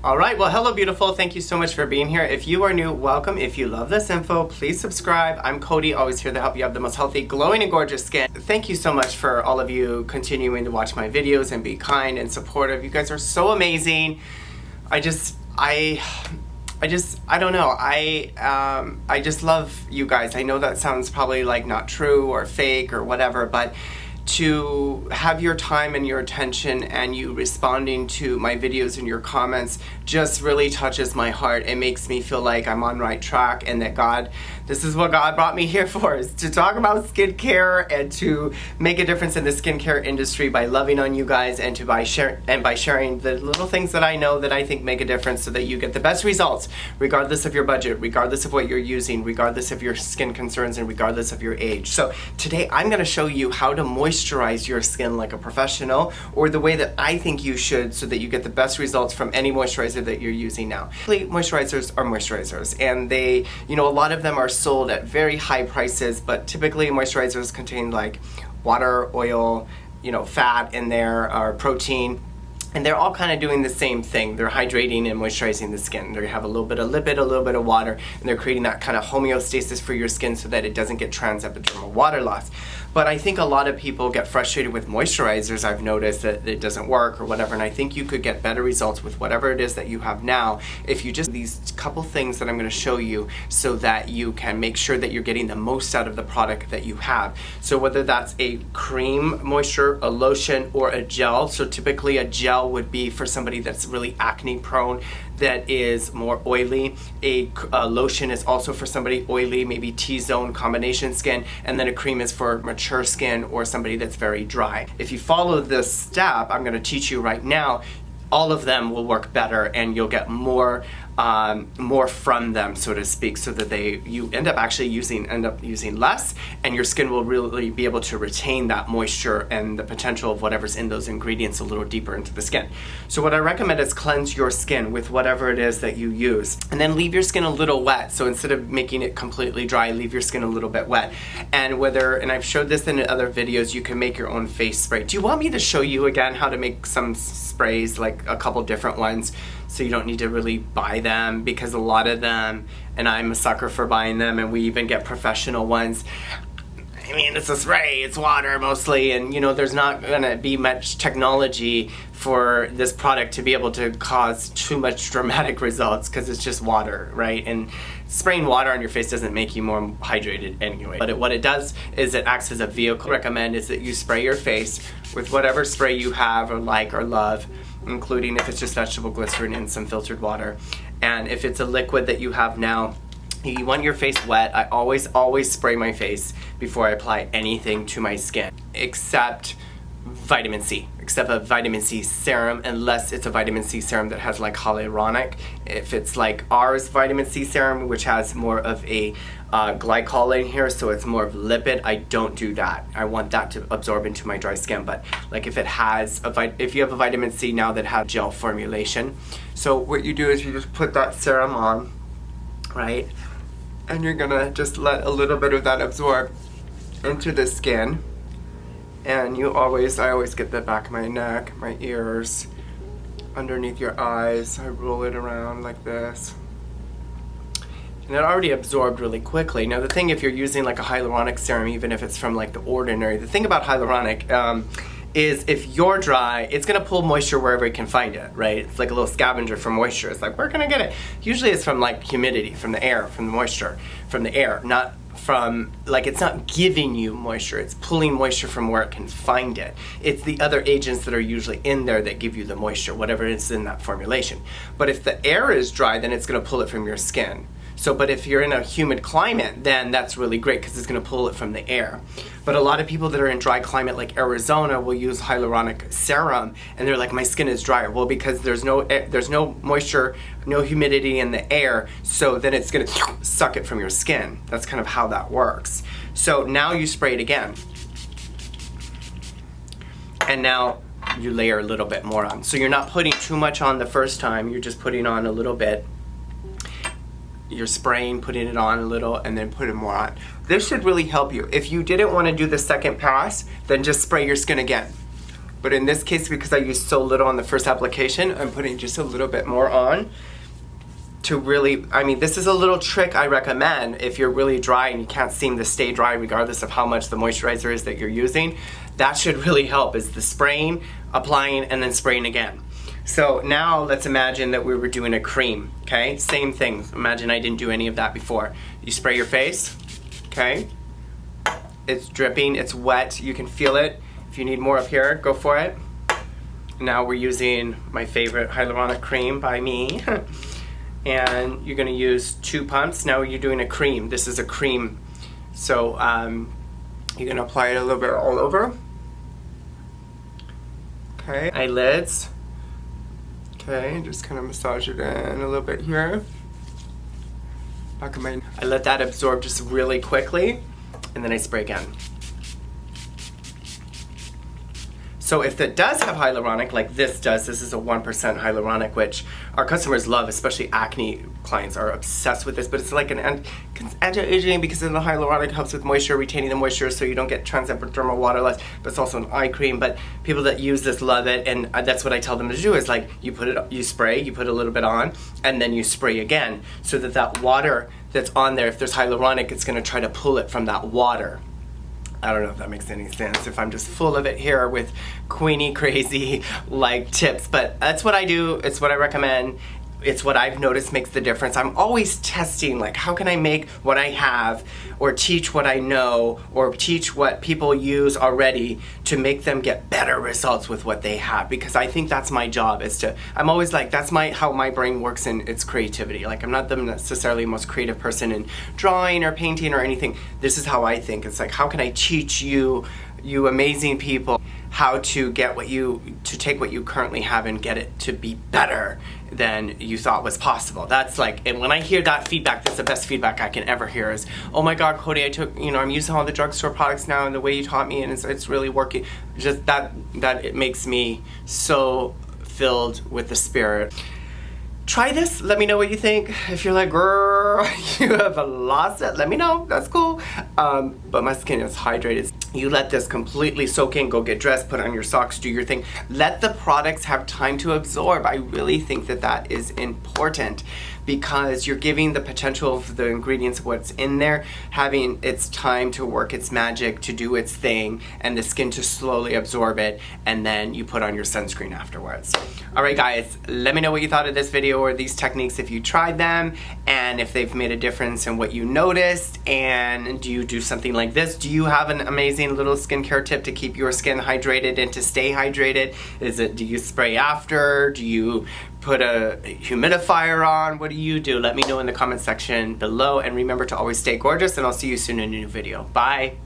All right, well, hello beautiful. Thank you so much for being here. If you are new, welcome. If you love this info, please subscribe. I'm Cody, always here to help you have the most healthy, glowing, and gorgeous skin. Thank you so much for all of you continuing to watch my videos and be kind and supportive. You guys are so amazing. I don't know. I just love you guys. I know that sounds probably like not true or fake or whatever, but to have your time and your attention and you responding to my videos and your comments just really touches my heart. It makes me feel like I'm on right track and that this is what God brought me here for, is to talk about skincare and to make a difference in the skincare industry by loving on you guys and by sharing the little things that I know that I think make a difference so that you get the best results regardless of your budget, regardless of what you're using, regardless of your skin concerns, and regardless of your age. So today I'm going to show you how to moisturize your skin like a professional, or the way that I think you should, so that you get the best results from any moisturizer that you're using now. Moisturizers are moisturizers, and they, a lot of them are sold at very high prices, but typically moisturizers contain like water, oil, fat in there, or protein. And they're all kind of doing the same thing. They're hydrating and moisturizing the skin. They have a little bit of lipid, a little bit of water, and they're creating that kind of homeostasis for your skin so that it doesn't get transepidermal water loss. But I think a lot of people get frustrated with moisturizers. I've noticed that it doesn't work or whatever, and I think you could get better results with whatever it is that you have now if you just these couple things that I'm going to show you, so that you can make sure that you're getting the most out of the product that you have. So whether that's a cream moisture, a lotion, or a gel. So typically a gel would be for somebody that's really acne prone, that is more oily. A lotion is also for somebody oily, maybe T-zone combination skin, and then a cream is for mature skin or somebody that's very dry. If you follow this step I'm going to teach you right now, all of them will work better and you'll get more from them, so to speak, so that you end up using less, and your skin will really be able to retain that moisture and the potential of whatever's in those ingredients a little deeper into the skin. So what I recommend is cleanse your skin with whatever it is that you use, and then leave your skin a little wet. So instead of making it completely dry, leave your skin a little bit wet. And I've showed this in other videos, you can make your own face spray. Do you want me to show you again how to make some sprays, like a couple different ones, so you don't need to really buy them? Because a lot of them, and I'm a sucker for buying them, and we even get professional ones. I mean, it's a spray, it's water mostly, and there's not gonna be much technology for this product to be able to cause too much dramatic results, because it's just water, right? And spraying water on your face doesn't make you more hydrated anyway. But what it does is it acts as a vehicle. What I recommend is that you spray your face with whatever spray you have or like or love, including if it's just vegetable glycerin and some filtered water. And if it's a liquid that you have now, you want your face wet. I always spray my face before I apply anything to my skin, except vitamin C, except a vitamin C serum, unless it's a vitamin C serum that has like hyaluronic. If it's like ours vitamin C serum, which has more of a glycol in here, so it's more of lipid, I don't do that. I want that to absorb into my dry skin. But like if you have a vitamin C now that has gel formulation, so what you do is you just put that serum on, right? And you're gonna just let a little bit of that absorb into the skin. And I always get the back of my neck, my ears, underneath your eyes. I roll it around like this. And it already absorbed really quickly. Now the thing, if you're using like a hyaluronic serum, even if it's from like The Ordinary, the thing about hyaluronic is if you're dry, it's gonna pull moisture wherever it can find it, right? It's like a little scavenger for moisture. It's like, where can I get it? Usually it's from like humidity, from the air, from the moisture, from the air, not from, like, it's not giving you moisture, it's pulling moisture from where it can find it. It's the other agents that are usually in there that give you the moisture, whatever is in that formulation. But if the air is dry, then it's gonna pull it from your skin. So, but if you're in a humid climate, then that's really great because it's going to pull it from the air. But a lot of people that are in dry climate like Arizona will use hyaluronic serum, and they're like, my skin is drier. Well, because there's no moisture, no humidity in the air, so then it's going to suck it from your skin. That's kind of how that works. So now you spray it again. And now you layer a little bit more on. So you're not putting too much on the first time, you're just putting on a little bit. You're spraying, putting it on a little, and then putting more on. This should really help you. If you didn't want to do the second pass, then just spray your skin again. But in this case, because I used so little on the first application, I'm putting just a little bit more on to really, I mean, this is a little trick I recommend if you're really dry and you can't seem to stay dry regardless of how much the moisturizer is that you're using. That should really help, is the spraying, applying, and then spraying again. So now let's imagine that we were doing a cream, okay? Same thing. Imagine I didn't do any of that before. You spray your face, okay? It's dripping, it's wet, you can feel it. If you need more up here, go for it. Now we're using my favorite Hyaluronic Cream by me. And you're gonna use 2 pumps. Now you're doing a cream. This is a cream. So you're gonna apply it a little bit all over. Okay, eyelids. Okay, just kind of massage it in a little bit here. Back of my, I let that absorb just really quickly, and then I spray again. So if it does have hyaluronic, like this does, this is a 1% hyaluronic, which our customers love, especially acne clients are obsessed with this, but it's like an anti-aging because the hyaluronic helps with moisture, retaining the moisture so you don't get transepidermal water loss, but it's also an eye cream. But people that use this love it, and that's what I tell them to do, is like you put it, you spray, you put a little bit on, and then you spray again, so that that water that's on there, if there's hyaluronic, it's gonna try to pull it from that water. I don't know if that makes any sense, if I'm just full of it here with Queenie crazy like tips, but that's what I do, it's what I recommend, it's what I've noticed makes the difference. I'm always testing, like, how can I make what I have, or teach what I know, or teach what people use already to make them get better results with what they have, because I think that's my job, is to, I'm always like, that's how my brain works in its creativity. Like, I'm not the necessarily most creative person in drawing or painting or anything. This is how I think. It's like, how can I teach you amazing people, how to get to take what you currently have and get it to be better than you thought was possible. That's like, and when I hear that feedback, that's the best feedback I can ever hear, is, oh my God, Cody, I'm using all the drugstore products now and the way you taught me, and it's really working. Just that it makes me so filled with the spirit. Try this, let me know what you think. If you're like, girl, you have lost it, let me know, that's cool. But my skin is hydrated. You let this completely soak in, go get dressed, put on your socks, do your thing. Let the products have time to absorb. I really think that that is important, because you're giving the potential of the ingredients, what's in there, having its time to work its magic, to do its thing, and the skin to slowly absorb it, and then you put on your sunscreen afterwards. All right, guys, let me know what you thought of this video or these techniques, if you tried them, and if they've made a difference in what you noticed. And do you do something like this? Do you have an amazing little skincare tip to keep your skin hydrated and to stay hydrated? Do you spray after? Do you put a humidifier on? What do you do? Let me know in the comment section below, and remember to always stay gorgeous, and I'll see you soon in a new video. Bye.